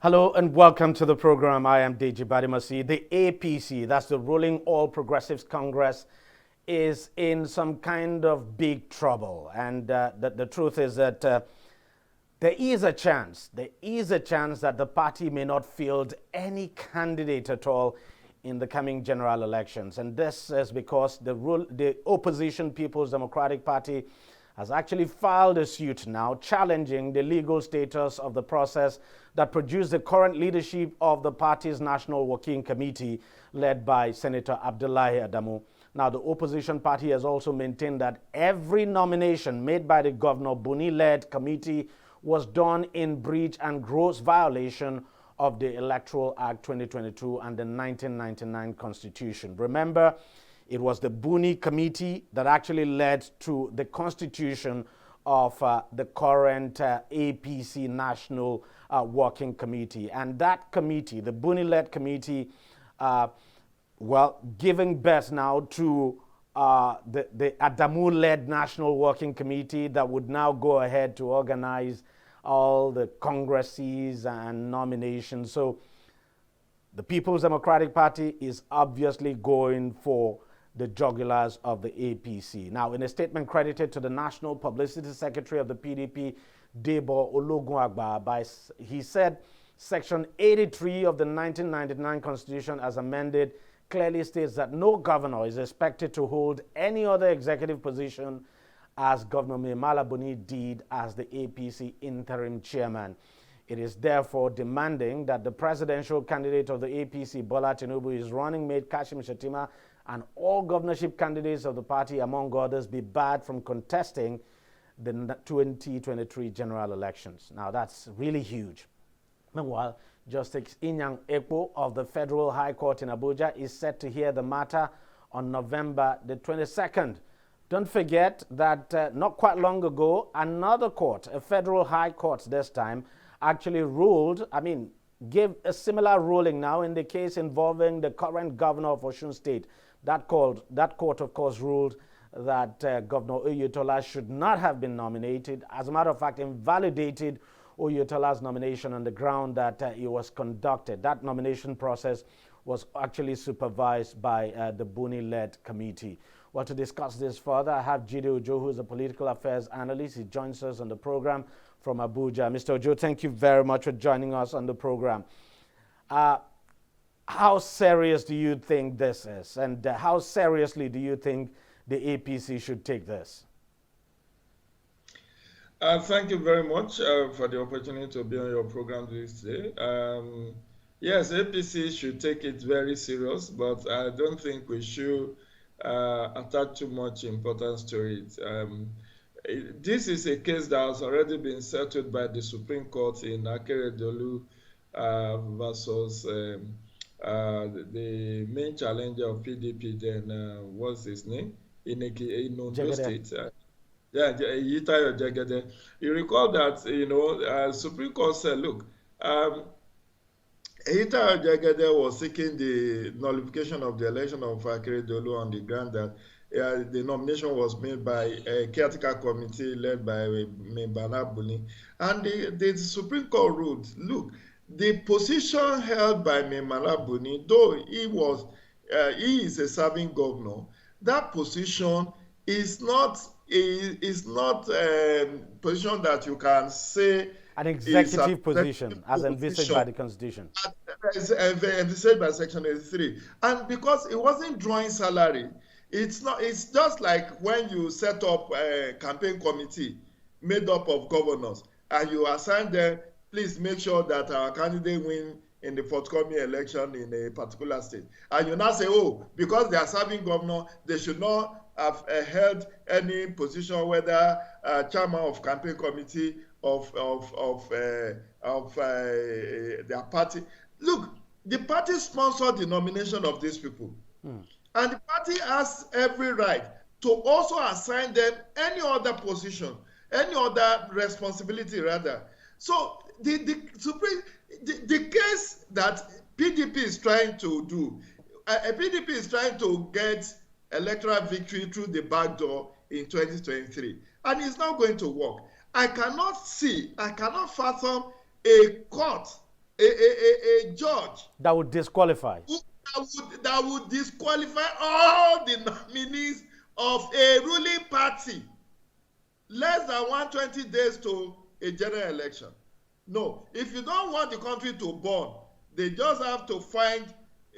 Hello and welcome to the program. I am Deji Badimasi. The APC, that's the Ruling All Progressives Congress, is in some kind of big trouble. And the truth is that there is a chance that the party may not field any candidate at all in the coming general elections. And this is because the opposition People's Democratic Party has actually filed a suit now challenging the legal status of the process that produced the current leadership of the party's National Working Committee led by Senator Abdullahi Adamu. Now, the opposition party has also maintained that every nomination made by the Governor Buni-led committee was done in breach and gross violation of the Electoral Act 2022 and the 1999 Constitution. Remember, it was the Buni Committee that actually led to the constitution of the current APC National Working Committee. And that committee, the Buni-led committee, giving birth now to the Adamu-led National Working Committee that would now go ahead to organize all the congresses and nominations. So the People's Democratic Party is obviously going for the jugulars of the APC. Now, in a statement credited to the National Publicity Secretary of the PDP, Debo Ologunagba, he said Section 83 of the 1999 Constitution as amended clearly states that no governor is expected to hold any other executive position as Governor Memala Buni did as the APC interim chairman. It is therefore demanding that the presidential candidate of the APC, Bola Tinubu, his running mate Kashim Shettima, and all governorship candidates of the party, among others, be barred from contesting the 2023 general elections. Now, that's really huge. Meanwhile, Justice Inyang Ekpo of the Federal High Court in Abuja is set to hear the matter on November the 22nd. Don't forget that not quite long ago, another court, a federal high court this time, actually gave a similar ruling now in the case involving the current governor of Osun State. That court, of course, ruled that Governor Oyetola should not have been nominated. As a matter of fact, invalidated Oyetola's nomination on the ground that it was conducted. That nomination process was actually supervised by the Buni-led committee. Well, to discuss this further, I have Jide Ojo, who is a political affairs analyst. He joins us on the program from Abuja. Mr. Ojo, thank you very much for joining us on the program. How serious do you think this is? And how seriously do you think the APC should take this? Thank you very much for the opportunity to be on your program this day. Yes, APC should take it very serious, but I don't think we should attach too much importance to it. This is a case that has already been settled by the Supreme Court in Akeredolu versus the main challenger of PDP then, what's his name? In Ondo State. Yitayo Jagede. You recall that, Supreme Court said, look, Yitayo Jagede was seeking the nullification of the election of Akeredolu on the ground that the nomination was made by a caretaker committee led by Memala Buni. And the Supreme Court ruled, look, the position held by Memala Buni, though he is a serving governor, that position is not a position that you can say an executive position as envisaged by the Constitution. As envisaged by Section 83. And because it wasn't drawing salary, it's just like when you set up a campaign committee made up of governors and you assign them, please make sure that our candidate win in the forthcoming election in a particular state. And you now say, oh, because they are serving governor, they should not have held any position, whether chairman of campaign committee of their party. Look, the party sponsored the nomination of these people. And the party has every right to also assign them any other position, any other responsibility rather. So the case that PDP is trying to do, PDP is trying to get electoral victory through the back door in 2023, and it's not going to work. I cannot fathom a court a judge that would disqualify. that would disqualify all the nominees of a ruling party less than 120 days to a general election. No, if you don't want the country to burn, they just have to find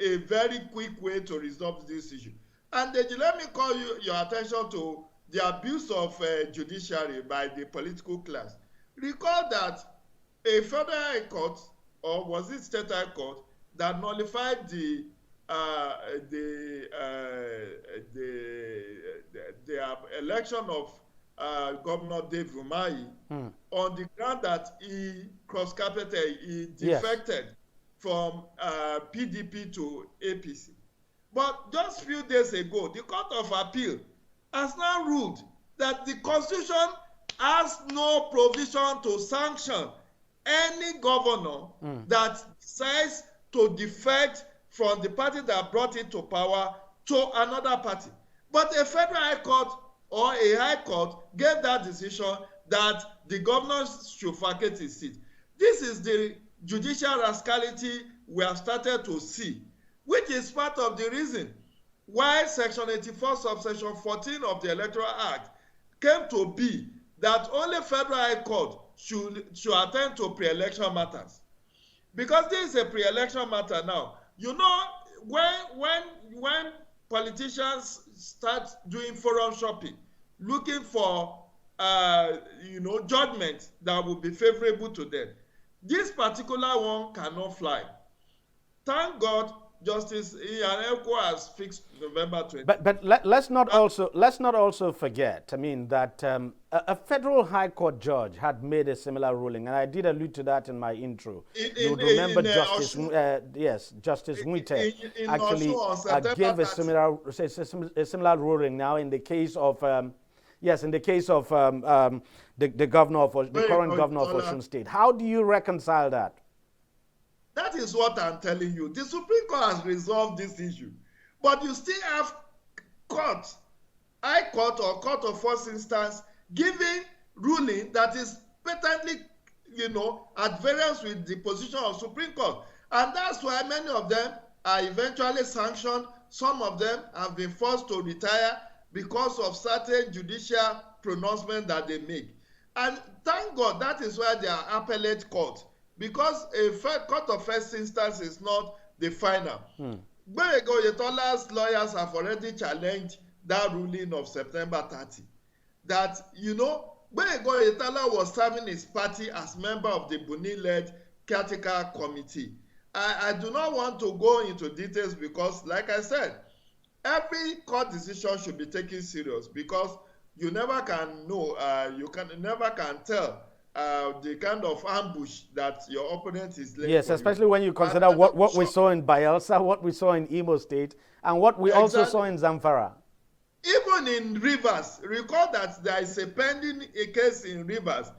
a very quick way to resolve this issue. And let me call your attention to the abuse of judiciary by the political class. Recall that a federal high court, or was it state high court, that nullified the election of Governor Dave Umahi on the ground that he cross-carpeted, he defected from PDP to APC. But just a few days ago, the Court of Appeal has now ruled that the Constitution has no provision to sanction any governor that decides to defect from the party that brought it to power to another party. But a federal high court or a high court gave that decision that the governor should vacate his seat. This is the judicial rascality we have started to see, which is part of the reason why Section 84, subsection 14 of the Electoral Act came to be, that only federal high court should attend to pre-election matters. Because this is a pre-election matter now. You know, when politicians start doing forum shopping, looking for judgment that will be favorable to them, this particular one cannot fly. Thank God Justice Ian Elko has fixed November 20. But let's not also forget, I mean, that a federal high court judge had made a similar ruling, and I did allude to that in my intro. You would remember Justice Nwite actually gave a similar ruling now in the case of the governor of the current governor of Osun State. How do you reconcile that? That is what I'm telling you. The Supreme Court has resolved this issue. But you still have court, high court or court of first instance, giving ruling that is patently, at variance with the position of Supreme Court. And that's why many of them are eventually sanctioned. Some of them have been forced to retire because of certain judicial pronouncements that they make. And thank God that is why they are appellate court. Because a court of first instance is not the final. Gbéyèga Oyetola's lawyers have already challenged that ruling of September 30. That, Gbéyèga Oyetola was serving his party as member of the Buni-led caretaker committee. I do not want to go into details because, like I said, every court decision should be taken serious because you never can know, never can tell the kind of ambush that your opponent is laying. Yes, especially when you consider what we saw in Bayelsa, what we saw in Imo State, and what we also saw in Zamfara. Even in Rivers, recall that there is a pending case in Rivers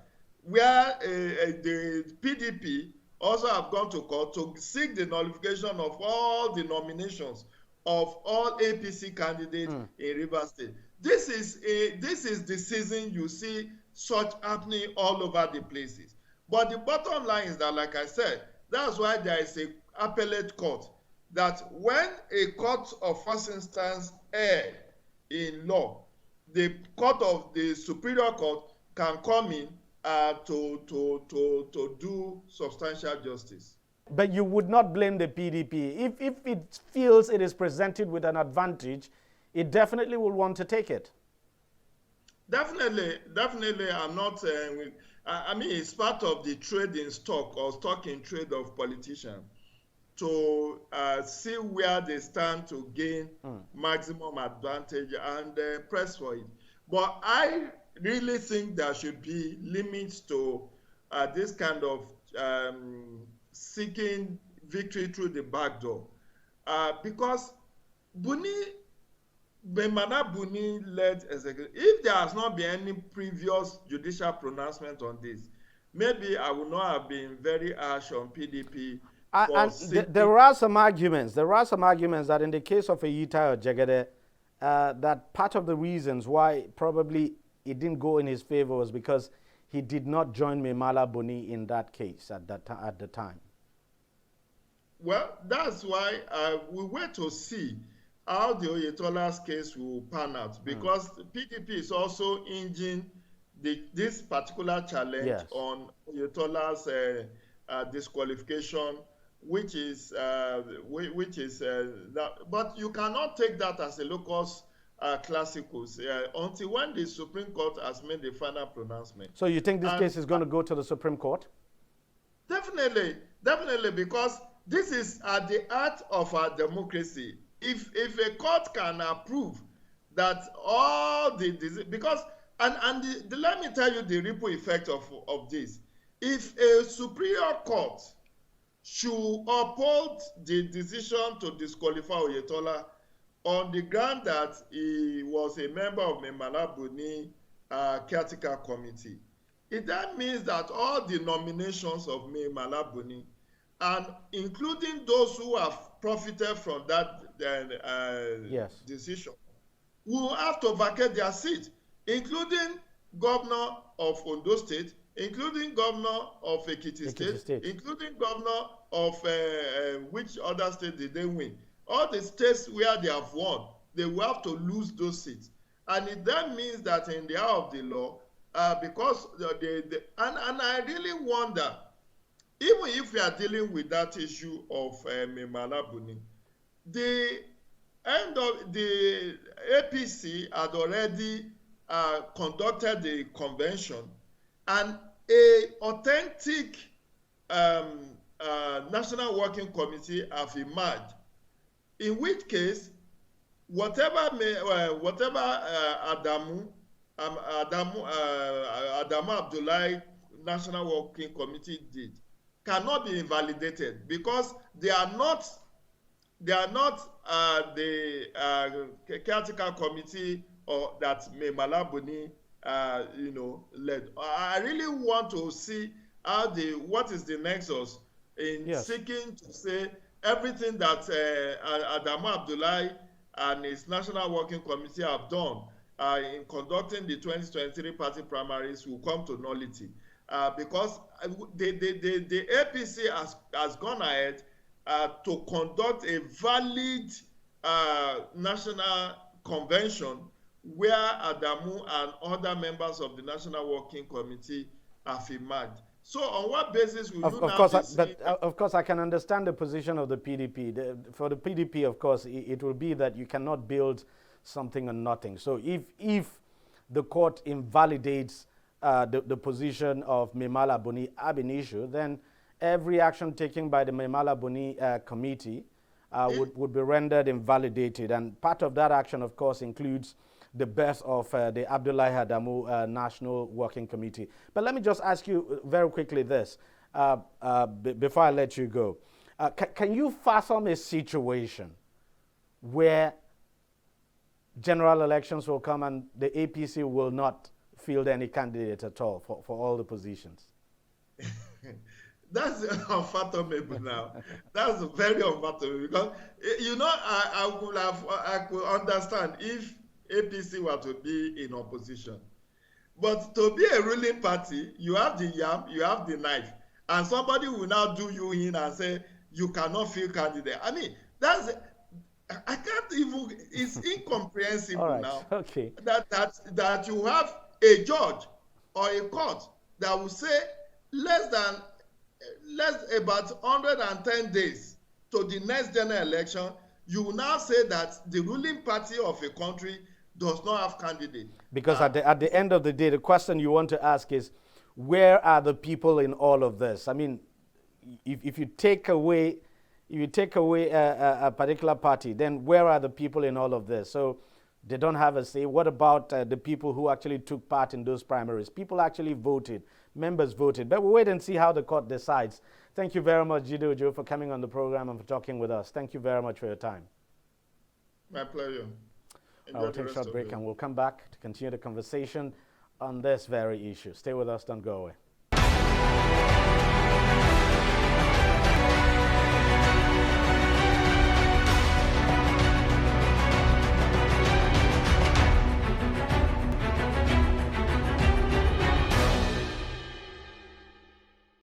where the PDP also have gone to court to seek the nullification of all the nominations of all APC candidates in Rivers State. This is the season you see such happening all over the places. But the bottom line is that, like I said, that's why there is a appellate court, that when a court of first instance err in law, the court of the superior court can come in to do substantial justice. But you would not blame the PDP. If it feels it is presented with an advantage, it definitely will want to take it. Definitely, I'm not. I mean, it's part of the trade in stock or stock in trade of politicians to see where they stand to gain maximum advantage and press for it. But I really think there should be limits to this kind of seeking victory through the back door, because Bemana Buni led executive. If there has not been any previous judicial pronouncement on this, maybe I would not have been very harsh on PDP. There are some arguments. There are some arguments that in the case of Eyita Jegede, that part of the reasons why probably it didn't go in his favor was because he did not join Memala Buni in that case at the time. Well, that's why we wait to see how the Oyetola's case will pan out, because the PDP is also hinging this particular challenge Yes. on Oyetola's disqualification, which is that. But you cannot take that as a locus classicus until when the Supreme Court has made the final pronouncement. So you think this And case is going to go to the Supreme Court? definitely, definitely, because this is at the heart of our democracy. If a court can approve that all because let me tell you the ripple effect of this. If a superior court should uphold the decision to disqualify Oyetola on the ground that he was a member of the Malabuni caretaker committee, it then means that all the nominations of May Malabuni, and including those who have profited from that Yes. decision, will have to vacate their seat, including governor of Ondo State, including governor of Ekiti State, including governor of which other state did they win? All the states where they have won, they will have to lose those seats. And it then means that in the eye of the law, because and I really wonder, even if we are dealing with that issue of Malabuni, the end of the APC had already conducted the convention, and a authentic national working committee have emerged, in which case whatever Adamu Abdullahi National Working Committee did cannot be invalidated, because they are not the caretaker committee or that May Malabuni led. I really want to see what is the nexus in seeking to say everything that Adamu Abdullahi and his National Working Committee have done in conducting the 2023 party primaries will come to nullity, because the APC has gone ahead to conduct a valid national convention where Adamu and other members of the National Working Committee have emerged. So on what basis will you now be saying? Of course, I can understand the position of the PDP. For the PDP, of course, it will be that you cannot build something on nothing. So if the court invalidates the position of Memala Boni ab initio, then every action taken by the Memala Boni committee would be rendered invalidated. And part of that action, of course, includes the birth of the Abdullahi Adamu National Working Committee. But let me just ask you very quickly this, before I let you go. Can you fathom a situation where general elections will come and the APC will not field any candidate at all for all the positions? That's unfathomable now. That's very unfathomable, because I could understand if APC were to be in opposition. But to be a ruling party, you have the yam, you have the knife, and somebody will now do you in and say you cannot field candidate. I mean, I can't even. It's incomprehensible right. now. Okay. That you have a judge or a court that will say less about 110 days to the next general election, you will now say that the ruling party of a country does not have candidate. Because at the end of the day, the question you want to ask is, where are the people in all of this? I mean, if you take away a particular party, then where are the people in all of this? So they don't have a say. What about the people who actually took part in those primaries? People actually voted. Members voted. But we'll wait and see how the court decides. Thank you very much, Jide Ojo, for coming on the program and for talking with us. Thank you very much for your time. My pleasure. I'll take a short break and we'll come back to continue the conversation on this very issue. Stay with us, don't go away.